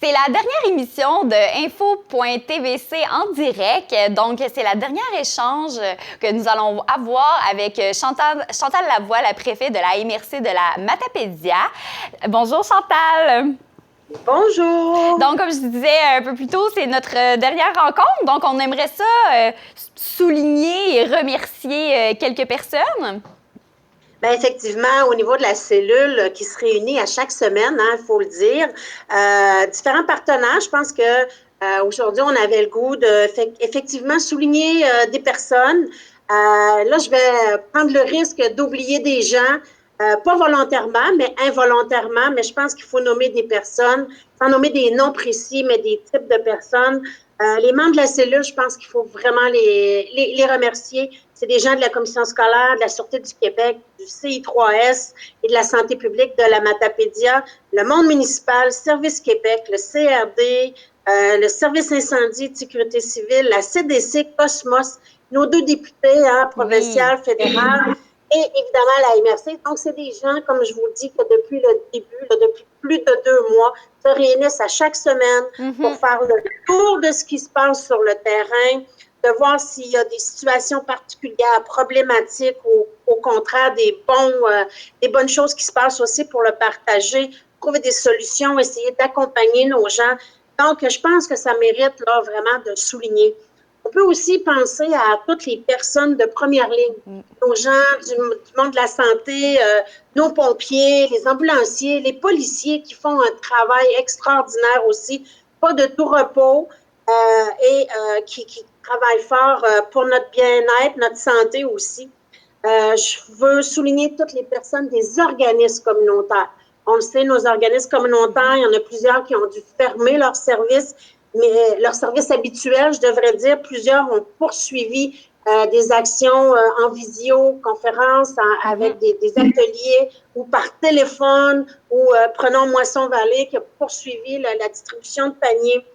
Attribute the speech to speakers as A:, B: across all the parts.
A: C'est la dernière émission de Info.tvc en direct. Donc, c'est la dernière échange que nous allons avoir avec Chantal Lavoie, la préfète de la MRC de la Matapédia. Bonjour Chantal!
B: Bonjour!
A: Donc, comme je disais un peu plus tôt, c'est notre dernière rencontre. Donc, on aimerait ça souligner et remercier quelques personnes.
B: Bien, effectivement, au niveau de la cellule qui se réunit à chaque semaine, il faut le dire, différents partenaires, je pense que aujourd'hui, on avait le goût de effectivement souligner des personnes. Là, je vais prendre le risque d'oublier des gens, pas volontairement, mais involontairement, mais je pense qu'il faut nommer des personnes, sans nommer des noms précis, mais des types de personnes. Les membres de la cellule, je pense qu'il faut vraiment les remercier. C'est des gens de la Commission scolaire, de la Sûreté du Québec, du CI3S et de la santé publique de la Matapédia, le monde municipal, Service Québec, le CRD, le Service incendie et de sécurité civile, la CDC, Cosmos, nos deux députés provinciales, fédérales et évidemment la MRC. Donc, c'est des gens, comme je vous le dis, que depuis le début, depuis plus de 2 mois, se réunissent à chaque semaine pour faire le tour de ce qui se passe sur le terrain, de voir s'il y a des situations particulières, problématiques ou au contraire des bonnes choses qui se passent aussi pour le partager, trouver des solutions, essayer d'accompagner nos gens. Donc, je pense que ça mérite là, vraiment de souligner. On peut aussi penser à toutes les personnes de première ligne, nos gens du monde de la santé, nos pompiers, les ambulanciers, les policiers qui font un travail extraordinaire aussi, pas de tout repos et qui travaillent fort pour notre bien-être, notre santé aussi. Je veux souligner toutes les personnes des organismes communautaires. On le sait, nos organismes communautaires, il y en a plusieurs qui ont dû fermer leurs services, mais leurs services habituels, je devrais dire, plusieurs ont poursuivi des actions en visioconférence, avec des ateliers ou par téléphone, ou prenons Moisson Vallée qui a poursuivi la distribution de paniers.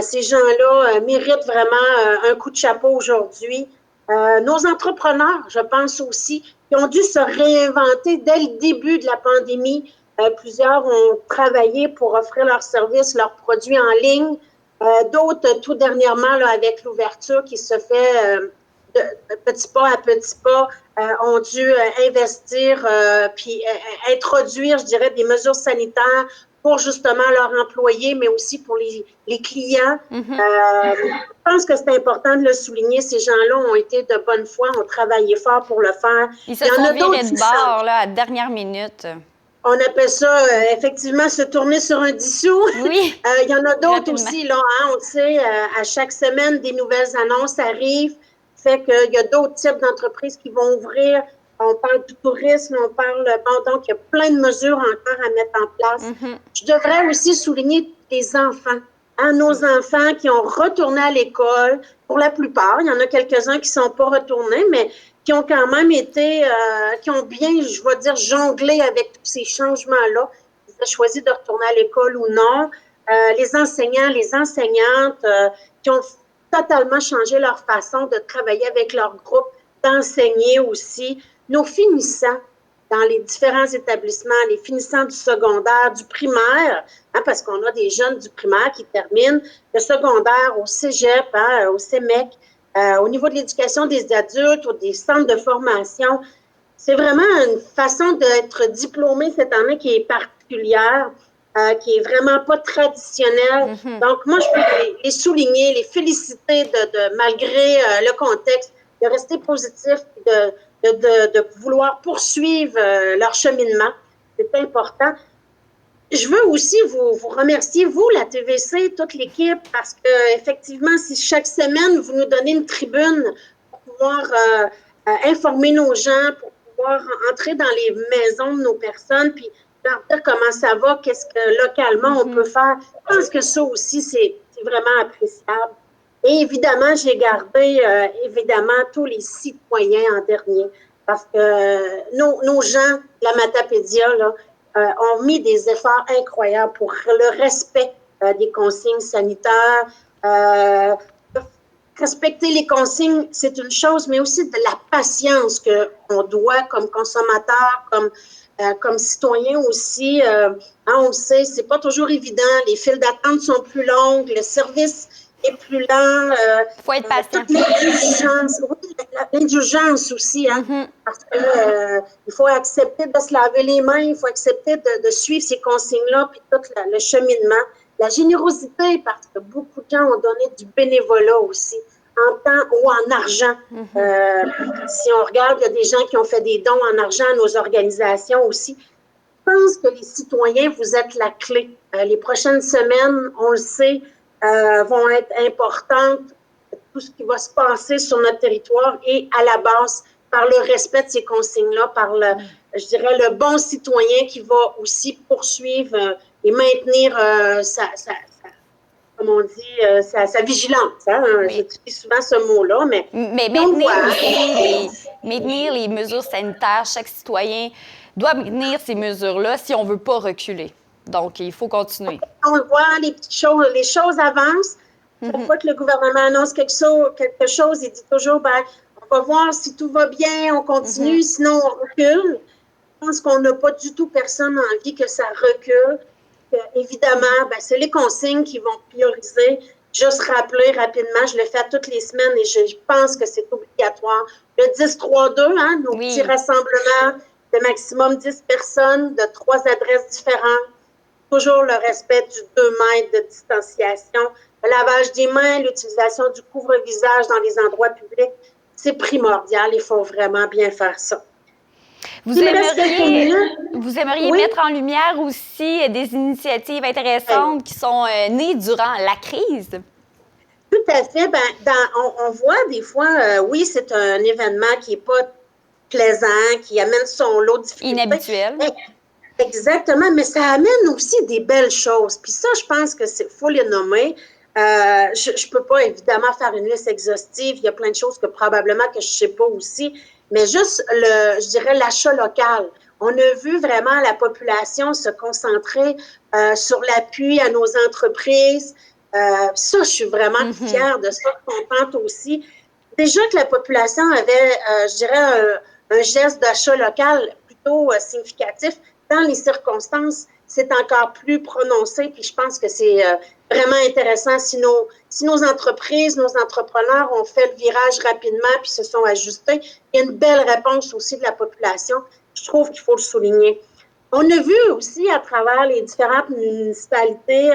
B: Ces gens-là méritent vraiment un coup de chapeau aujourd'hui. Nos entrepreneurs, je pense aussi, qui ont dû se réinventer dès le début de la pandémie. Plusieurs ont travaillé pour offrir leurs services, leurs produits en ligne. D'autres, tout dernièrement, là, avec l'ouverture qui se fait de petit pas à petit pas, ont dû investir puis introduire, je dirais, des mesures sanitaires pour justement leurs employés, mais aussi pour les clients. Je pense que c'est important de le souligner. Ces gens-là ont été de bonne foi, ont travaillé fort pour le faire.
A: Ils se sont virés de bord là, à la dernière minute.
B: On appelle ça effectivement se tourner sur un dissous.
A: Oui.
B: Il y en a d'autres aussi, là, on le sait, à chaque semaine, des nouvelles annonces arrivent. Fait qu'il y a d'autres types d'entreprises qui vont ouvrir. On parle du tourisme, on parle, donc il y a plein de mesures encore à mettre en place. Je devrais aussi souligner les enfants. Nos enfants qui ont retourné à l'école, pour la plupart, il y en a quelques-uns qui ne sont pas retournés, mais qui ont quand même été, qui ont bien, je vais dire, jonglé avec tous ces changements-là. Ils ont choisi de retourner à l'école ou non. Les enseignants, les enseignantes qui ont totalement changé leur façon de travailler avec leur groupe, d'enseigner aussi. Nos finissants dans les différents établissements, les finissants du secondaire, du primaire, parce qu'on a des jeunes du primaire qui terminent, le secondaire au cégep, au CEMEC, au niveau de l'éducation des adultes ou des centres de formation. C'est vraiment une façon d'être diplômé cette année qui est particulière, qui est vraiment pas traditionnelle. Donc, moi, je peux les souligner, les féliciter malgré le contexte, de rester positif, de vouloir poursuivre leur cheminement. C'est important. Je veux aussi vous remercier, vous, la TVC, toute l'équipe, parce que effectivement, si chaque semaine, vous nous donnez une tribune pour pouvoir informer nos gens, pour pouvoir entrer dans les maisons de nos personnes, puis leur dire comment ça va, qu'est-ce que localement on peut faire. Je pense que ça aussi, c'est vraiment appréciable. Et évidemment, j'ai gardé évidemment tous les citoyens en dernier, parce que nos gens de la Matapédia, là, ont mis des efforts incroyables pour le respect des consignes sanitaires. Respecter les consignes, c'est une chose, mais aussi de la patience qu'on doit comme consommateur, comme comme citoyen aussi, on le sait, c'est pas toujours évident. Les files d'attente sont plus longues, le service est plus lent.
A: Faut être patient.
B: Toute l'indulgence, oui, l'indulgence aussi, hein, parce que il faut accepter de se laver les mains, il faut accepter de suivre ces consignes-là, puis tout le cheminement. La générosité, parce que beaucoup de gens ont donné du bénévolat aussi, en temps ou en argent. Si on regarde, il y a des gens qui ont fait des dons en argent à nos organisations aussi. Je pense que les citoyens, vous êtes la clé. Les prochaines semaines, on le sait, vont être importantes. Tout ce qui va se passer sur notre territoire et à la base par le respect de ces consignes-là, par je dirais, le bon citoyen qui va aussi poursuivre et maintenir comme on dit, sa vigilance. Hein? Oui. J'utilise souvent ce mot-là, mais
A: maintenir les mesures sanitaires. Chaque citoyen doit maintenir ces mesures-là si on ne veut pas reculer. Donc, il faut continuer.
B: On le voit, les choses avancent. Chaque fois que le gouvernement annonce quelque chose, il dit toujours, on va voir si tout va bien, on continue, sinon on recule. Je pense qu'on n'a pas du tout personne envie que ça recule. Évidemment, c'est les consignes qui vont prioriser. Juste rappeler rapidement, je le fais toutes les semaines et je pense que c'est obligatoire. Le 10-3-2, hein, nos petits rassemblements de maximum 10 personnes de 3 adresses différentes. Toujours le respect du 2 mètres de distanciation. Le lavage des mains, l'utilisation du couvre-visage dans les endroits publics, c'est primordial. Il faut vraiment bien faire ça.
A: Vous aimeriez mettre en lumière aussi des initiatives intéressantes qui sont nées durant la crise?
B: Tout à fait. On voit des fois, oui, c'est un événement qui n'est pas plaisant, qui amène son lot de difficultés.
A: Inhabituel.
B: Exactement, mais ça amène aussi des belles choses. Puis ça, je pense que faut les nommer. Je ne peux pas évidemment faire une liste exhaustive. Il y a plein de choses que probablement que je ne sais pas aussi. Mais juste, je dirais, l'achat local. On a vu vraiment la population se concentrer sur l'appui à nos entreprises. Ça, je suis vraiment fière de ça, contente aussi. Déjà que la population avait, je dirais, un geste d'achat local plutôt significatif. Dans les circonstances, c'est encore plus prononcé. Puis je pense que c'est vraiment intéressant si nos entreprises, nos entrepreneurs ont fait le virage rapidement puis se sont ajustés. Il y a une belle réponse aussi de la population. Je trouve qu'il faut le souligner. On a vu aussi à travers les différentes municipalités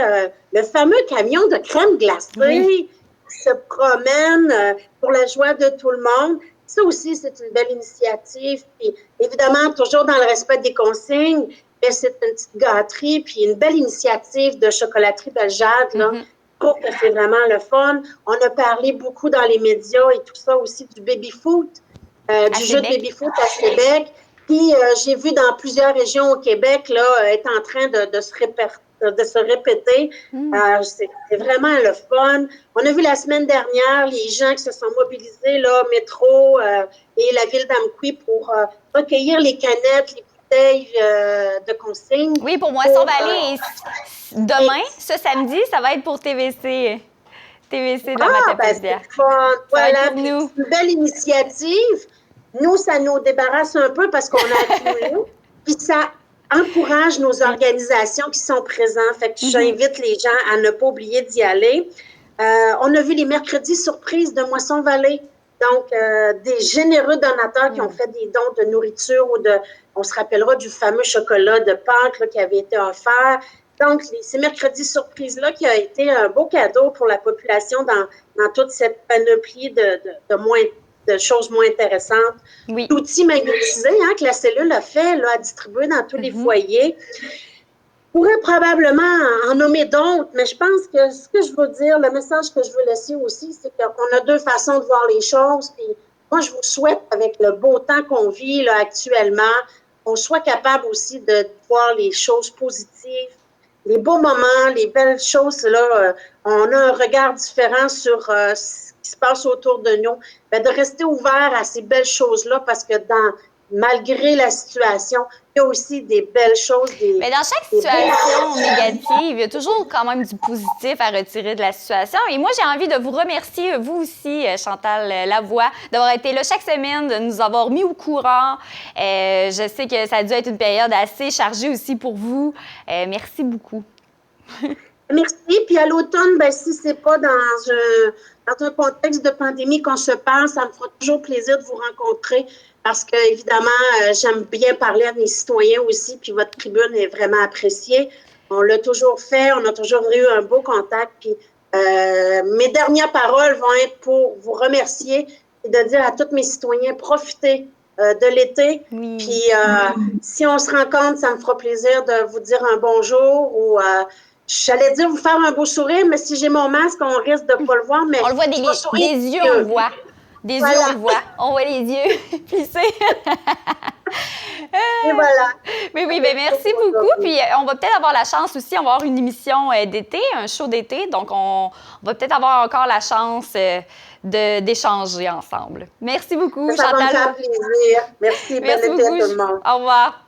B: le fameux camion de crème glacée qui se promène pour la joie de tout le monde. Ça aussi, c'est une belle initiative. Puis évidemment, toujours dans le respect des consignes, mais c'est une petite gâterie, puis une belle initiative de chocolaterie Bellegarde, là. Je trouve que c'est vraiment le fun. On a parlé beaucoup dans les médias et tout ça aussi du baby-foot, du jeu de baby-foot à Québec. Puis j'ai vu dans plusieurs régions au Québec, là, être en train de se répéter. C'est vraiment le fun. On a vu la semaine dernière les gens qui se sont mobilisés, là, métro et la ville d'Amqui pour recueillir les canettes, les bouteilles de consignes.
A: Oui, pour Moisson-Vallée. Demain, ce samedi, ça va être pour TVC. TVC de la Matapédia.
B: C'est fun. Voilà, c'est une belle initiative. Nous, ça nous débarrasse un peu parce qu'on a accumulé. Puis ça encourage nos organisations qui sont présentes. Fait que j'invite les gens à ne pas oublier d'y aller. On a vu les mercredis surprises de Moisson-Vallée. Donc, des généreux donateurs qui ont fait des dons de nourriture ou on se rappellera du fameux chocolat de Pâques là, qui avait été offert. Donc, ces mercredis surprises-là qui a été un beau cadeau pour la population dans toute cette panoplie de choses moins intéressantes.
A: Oui.
B: L'outil magnétisé que la cellule a fait, là, à distribuer dans tous les foyers. Je pourrais probablement en nommer d'autres, mais je pense que ce que je veux dire, le message que je veux laisser aussi, c'est qu'on a deux façons de voir les choses. Puis moi, je vous souhaite, avec le beau temps qu'on vit là, actuellement, qu'on soit capable aussi de voir les choses positives, les beaux moments, les belles choses. Là, on a un regard différent sur ce qui se passe autour de nous. Bien, de rester ouvert à ces belles choses-là parce que dans malgré la situation, il y a aussi des belles choses.
A: Mais dans chaque situation négative, il y a toujours quand même du positif à retirer de la situation. Et moi, j'ai envie de vous remercier, vous aussi, Chantal Lavoie, d'avoir été là chaque semaine, de nous avoir mis au courant. Je sais que ça a dû être une période assez chargée aussi pour vous. Merci beaucoup.
B: Merci. Puis à l'automne, ben, si ce n'est pas dans un contexte de pandémie qu'on se parle, ça me fera toujours plaisir de vous rencontrer parce que, évidemment, j'aime bien parler à mes citoyens aussi, puis votre tribune est vraiment appréciée. On l'a toujours fait, on a toujours eu un beau contact. Puis mes dernières paroles vont être pour vous remercier et de dire à tous mes citoyens, profitez de l'été.
A: Oui.
B: Puis si on se rencontre, ça me fera plaisir de vous dire un bonjour ou j'allais dire vous faire un beau sourire, mais si j'ai mon masque, on risque de ne pas le voir. Mais
A: on le voit des yeux, on le voit. Des yeux, on le voit. On voit les yeux plissés.
B: Et voilà.
A: Mais oui, bien, merci beaucoup. Puis on va peut-être avoir la chance aussi d'avoir une émission d'été, un show d'été. Donc, on va peut-être avoir encore la chance d'échanger ensemble. Merci beaucoup,
B: Ça
A: Chantal.
B: va me faire plaisir. Merci. Bonne été à tout le monde.
A: Au revoir.